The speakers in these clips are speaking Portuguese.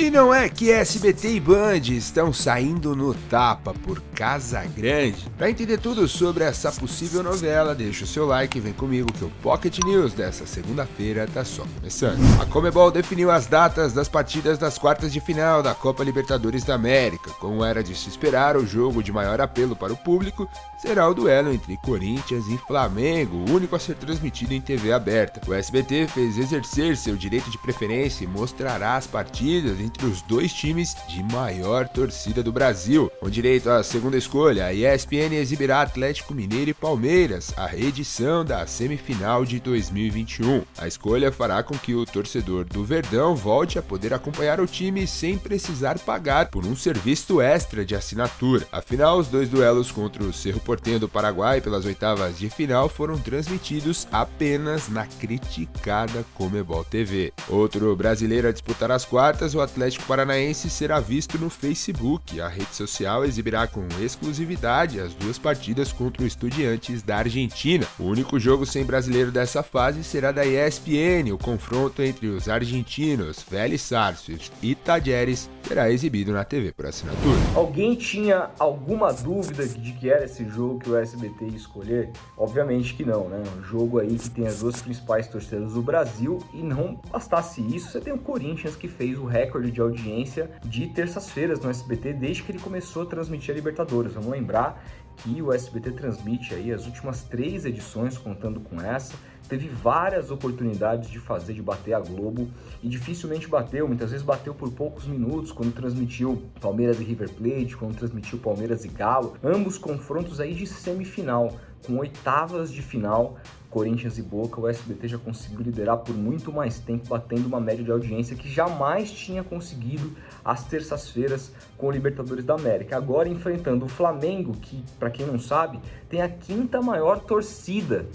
E não é que SBT e Band estão saindo no tapa por Casagrande? Para entender tudo sobre essa possível novela, deixa o seu like e vem comigo que o Pocket News dessa segunda-feira tá só começando. A Conmebol definiu as datas das partidas das quartas de final da Copa Libertadores da América. Como era de se esperar, o jogo de maior apelo para o público será o duelo entre Corinthians e Flamengo, o único a ser transmitido em TV aberta. O SBT fez exercer seu direito de preferência e mostrará as partidas entre os dois times de maior torcida do Brasil. Com direito à segunda escolha, a ESPN exibirá Atlético Mineiro e Palmeiras, a reedição da semifinal de 2021. A escolha fará com que o torcedor do Verdão volte a poder acompanhar o time sem precisar pagar por um serviço extra de assinatura. Afinal, os dois duelos contra o Cerro Porteño do Paraguai pelas oitavas de final foram transmitidos apenas na criticada Conmebol TV. Outro brasileiro a disputar as quartas, o Atlético Paranaense, será visto no Facebook. A rede social exibirá com exclusividade as duas partidas contra o Estudiantes da Argentina. O único jogo sem brasileiro dessa fase será da ESPN. O confronto entre os argentinos Vélez Sarsfield e Talleres será exibido na TV por assinatura. Alguém tinha alguma dúvida de que era esse jogo que o SBT ia escolher? Obviamente que não, né? Um jogo aí que tem as duas principais torcidas do Brasil, e não bastasse isso, você tem o Corinthians, que fez o recorde de audiência de terças-feiras no SBT desde que ele começou a transmitir a Libertadores. Vamos lembrar que o SBT transmite aí as últimas 3 edições, contando com essa. Teve várias oportunidades de bater a Globo e dificilmente bateu, muitas vezes bateu por poucos minutos, quando transmitiu Palmeiras e River Plate, quando transmitiu Palmeiras e Galo, ambos confrontos aí de semifinal, com oitavas de final, Corinthians e Boca. O SBT já conseguiu liderar por muito mais tempo, batendo uma média de audiência que jamais tinha conseguido às terças-feiras com o Libertadores da América. Agora enfrentando o Flamengo, que, para quem não sabe, tem a 5ª maior torcida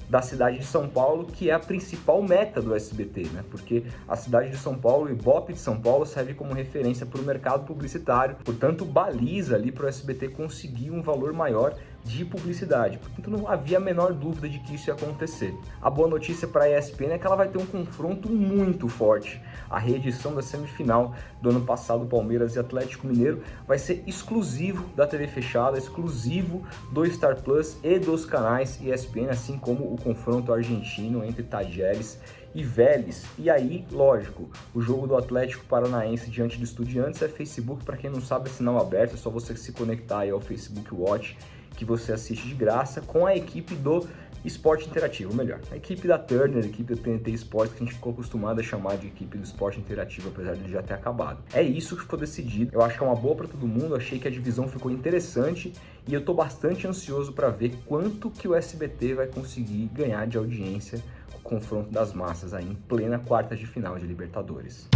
da cidade de São Paulo, que é a principal meta do SBT, né? Porque a cidade de São Paulo, o Ibope de São Paulo, serve como referência para o mercado publicitário, portanto baliza ali para o SBT conseguir um valor maior de publicidade, portanto não havia a menor dúvida de que isso ia acontecer. A boa notícia para a ESPN é que ela vai ter um confronto muito forte. A reedição da semifinal do ano passado, Palmeiras e Atlético Mineiro, vai ser exclusivo da TV fechada, exclusivo do Star Plus e dos canais ESPN, assim como o confronto argentino entre Talleres e Vélez. E aí, lógico, o jogo do Atlético Paranaense diante do Estudiantes é Facebook, para quem não sabe, é sinal aberto, é só você se conectar aí ao Facebook Watch, que você assiste de graça, com a equipe do Esporte Interativo, melhor, a equipe da Turner, a equipe do TNT Esportes, que a gente ficou acostumado a chamar de equipe do Esporte Interativo, apesar de já ter acabado. É isso que ficou decidido, eu acho que é uma boa para todo mundo, achei que a divisão ficou interessante e eu tô bastante ansioso para ver quanto que o SBT vai conseguir ganhar de audiência com o confronto das massas aí em plena quarta de final de Libertadores.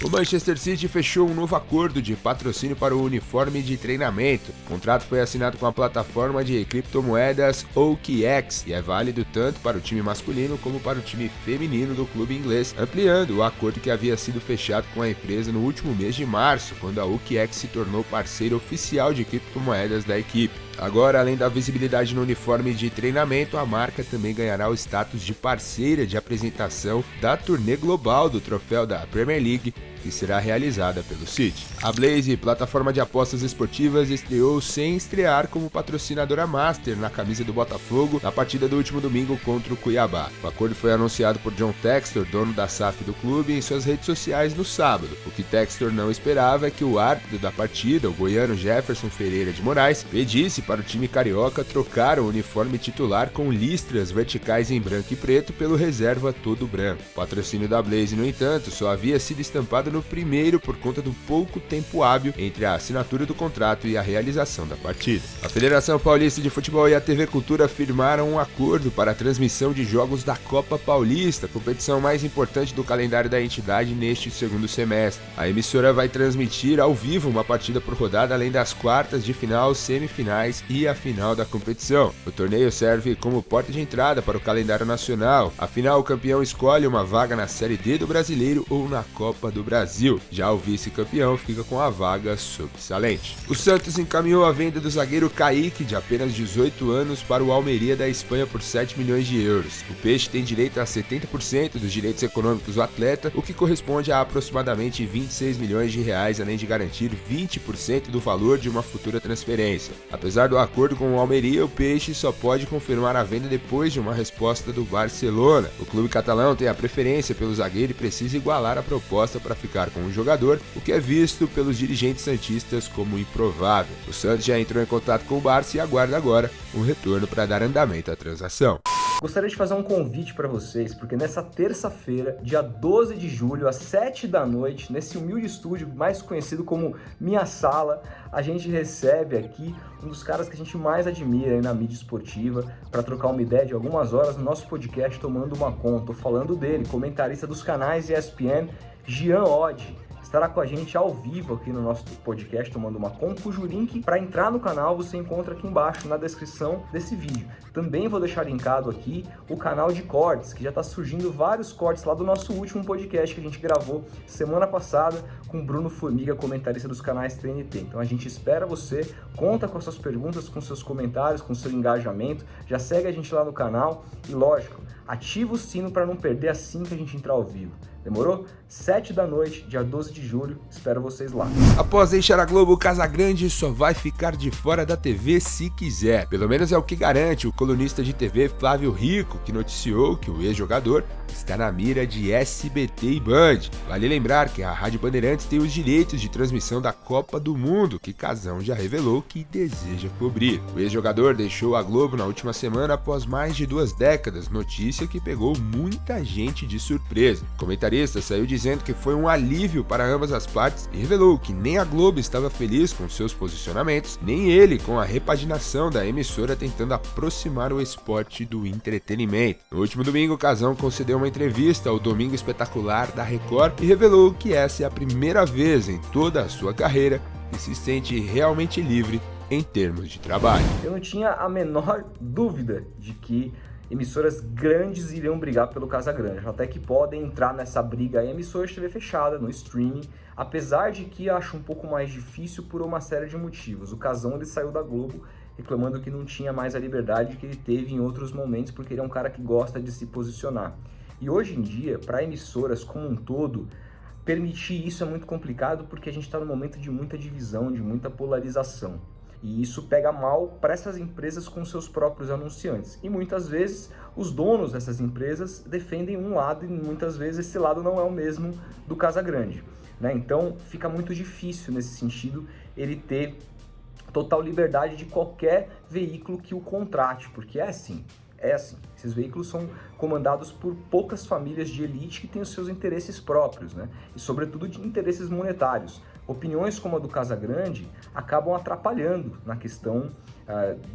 O Manchester City fechou um novo acordo de patrocínio para o uniforme de treinamento. O contrato foi assinado com a plataforma de criptomoedas OKX e é válido tanto para o time masculino como para o time feminino do clube inglês, ampliando o acordo que havia sido fechado com a empresa no último mês de março, quando a OKX se tornou parceiro oficial de criptomoedas da equipe. Agora, além da visibilidade no uniforme de treinamento, a marca também ganhará o status de parceira de apresentação da turnê global do troféu da Premier League, que será realizada pelo City. A Blaze, plataforma de apostas esportivas, estreou sem estrear como patrocinadora master na camisa do Botafogo na partida do último domingo contra o Cuiabá. O acordo foi anunciado por John Textor, dono da SAF do clube, em suas redes sociais no sábado. O que Textor não esperava é que o árbitro da partida, o goiano Jefferson Ferreira de Moraes, pedisse para o time carioca trocar o uniforme titular com listras verticais em branco e preto pelo reserva todo branco. O patrocínio da Blaze, no entanto, só havia sido estampado no primeiro por conta do pouco tempo hábil entre a assinatura do contrato e a realização da partida. A Federação Paulista de Futebol e a TV Cultura firmaram um acordo para a transmissão de jogos da Copa Paulista, competição mais importante do calendário da entidade neste segundo semestre. A emissora vai transmitir ao vivo uma partida por rodada, além das quartas de final, semifinais e a final da competição. O torneio serve como porta de entrada para o calendário nacional. Afinal, o campeão escolhe uma vaga na Série D do Brasileiro ou na Copa do Brasil. Brasil. Já o vice-campeão fica com a vaga sobressalente. O Santos encaminhou a venda do zagueiro Kaique, de apenas 18 anos, para o Almeria da Espanha por 7 milhões de euros. O Peixe tem direito a 70% dos direitos econômicos do atleta, o que corresponde a aproximadamente 26 milhões de reais, além de garantir 20% do valor de uma futura transferência. Apesar do acordo com o Almeria, o Peixe só pode confirmar a venda depois de uma resposta do Barcelona. O clube catalão tem a preferência pelo zagueiro e precisa igualar a proposta para ficar com o jogador, o que é visto pelos dirigentes santistas como improvável. O Santos já entrou em contato com o Barça e aguarda agora um retorno para dar andamento à transação. Gostaria de fazer um convite para vocês, porque nessa terça-feira, dia 12 de julho, às 7 da noite, nesse humilde estúdio mais conhecido como Minha Sala, a gente recebe aqui um dos caras que a gente mais admira aí na mídia esportiva, para trocar uma ideia de algumas horas no nosso podcast Tomando uma Conta. Tô falando dele, comentarista dos canais ESPN, Jean Oddi. Estará com a gente ao vivo aqui no nosso podcast Tomando uma Conta, cujo link para entrar no canal você encontra aqui embaixo na descrição desse vídeo. Também vou deixar linkado aqui o canal de cortes, que já está surgindo vários cortes lá do nosso último podcast que a gente gravou semana passada com Bruno Formiga, comentarista dos canais TNT. Então a gente espera você, conta com as suas perguntas, com seus comentários, com seu engajamento, já segue a gente lá no canal e, lógico, ativa o sino para não perder assim que a gente entrar ao vivo. Demorou? 7 da noite, dia 12 de julho, espero vocês lá. Após deixar a Globo, o Casagrande só vai ficar de fora da TV se quiser. Pelo menos é o que garante o colunista de TV Flávio Rico, que noticiou que o ex-jogador está na mira de SBT e Band. Vale lembrar que a Rádio Bandeirantes tem os direitos de transmissão da Copa do Mundo, que Casão já revelou que deseja cobrir. O ex-jogador deixou a Globo na última semana após mais de 2 décadas, notícia que pegou muita gente de surpresa. O comentarista saiu dizendo que foi um alívio para ambas as partes e revelou que nem a Globo estava feliz com seus posicionamentos, nem ele com a repaginação da emissora tentando aproximar o esporte do entretenimento. No último domingo, Casão concedeu uma entrevista ao Domingo Espetacular da Record e revelou que essa é a primeira vez em toda a sua carreira que se sente realmente livre em termos de trabalho. Eu não tinha a menor dúvida de que emissoras grandes iriam brigar pelo Casagrande, até que podem entrar nessa briga aí, emissoras de TV fechada, no streaming, apesar de que acho um pouco mais difícil por uma série de motivos. O Casão, ele saiu da Globo reclamando que não tinha mais a liberdade que ele teve em outros momentos, porque ele é um cara que gosta de se posicionar. E hoje em dia, para emissoras como um todo, permitir isso é muito complicado, porque a gente está num momento de muita divisão, de muita polarização. E isso pega mal para essas empresas com seus próprios anunciantes. E muitas vezes os donos dessas empresas defendem um lado e muitas vezes esse lado não é o mesmo do Casagrande, né? Então fica muito difícil nesse sentido ele ter total liberdade de qualquer veículo que o contrate, porque é assim. Esses veículos são comandados por poucas famílias de elite que têm os seus interesses próprios, né? E sobretudo de interesses monetários. Opiniões como a do Casagrande acabam atrapalhando na questão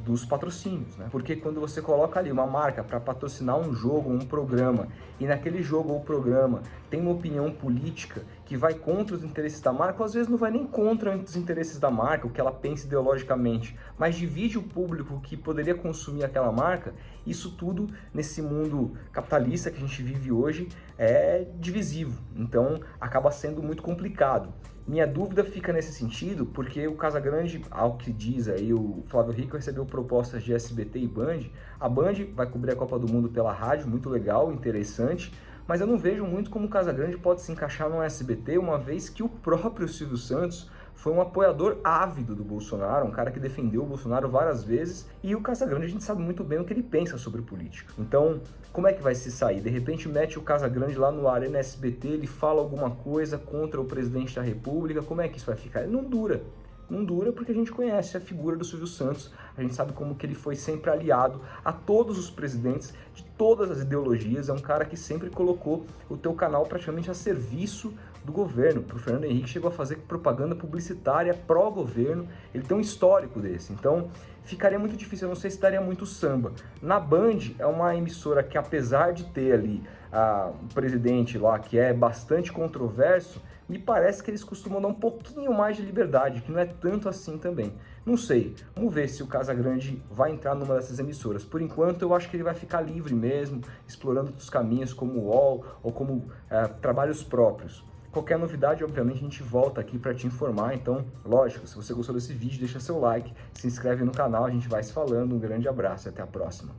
dos patrocínios, né? Porque quando você coloca ali uma marca para patrocinar um jogo, um programa, e naquele jogo ou programa tem uma opinião política que vai contra os interesses da marca, ou às vezes não vai nem contra os interesses da marca, o que ela pensa ideologicamente, mas divide o público que poderia consumir aquela marca, isso tudo nesse mundo capitalista que a gente vive hoje é divisivo, então acaba sendo muito complicado. Minha dúvida fica nesse sentido, porque o Casagrande, ao que diz aí o Flávio Rico, recebeu propostas de SBT e Band. A Band vai cobrir a Copa do Mundo pela rádio, muito legal, interessante, mas eu não vejo muito como o Casagrande pode se encaixar no SBT, uma vez que o próprio Silvio Santos foi um apoiador ávido do Bolsonaro, um cara que defendeu o Bolsonaro várias vezes, e o Casagrande a gente sabe muito bem o que ele pensa sobre política. Então, como é que vai se sair? De repente mete o Casagrande lá no Arena SBT, ele fala alguma coisa contra o presidente da República, como é que isso vai ficar? Ele não dura. Não dura porque a gente conhece a figura do Silvio Santos, a gente sabe como que ele foi sempre aliado a todos os presidentes de todas as ideologias, é um cara que sempre colocou o teu canal praticamente a serviço do governo. O Fernando Henrique chegou a fazer propaganda publicitária pró-governo, ele tem um histórico desse, então ficaria muito difícil, eu não sei se daria muito samba. Na Band é uma emissora que, apesar de ter ali o presidente lá, que é bastante controverso, me parece que eles costumam dar um pouquinho mais de liberdade, que não é tanto assim também. Não sei, vamos ver se o Casagrande vai entrar numa dessas emissoras. Por enquanto, eu acho que ele vai ficar livre mesmo, explorando outros caminhos como o UOL ou como trabalhos próprios. Qualquer novidade, obviamente, a gente volta aqui para te informar. Então, lógico, se você gostou desse vídeo, deixa seu like, se inscreve no canal, a gente vai se falando. Um grande abraço e até a próxima.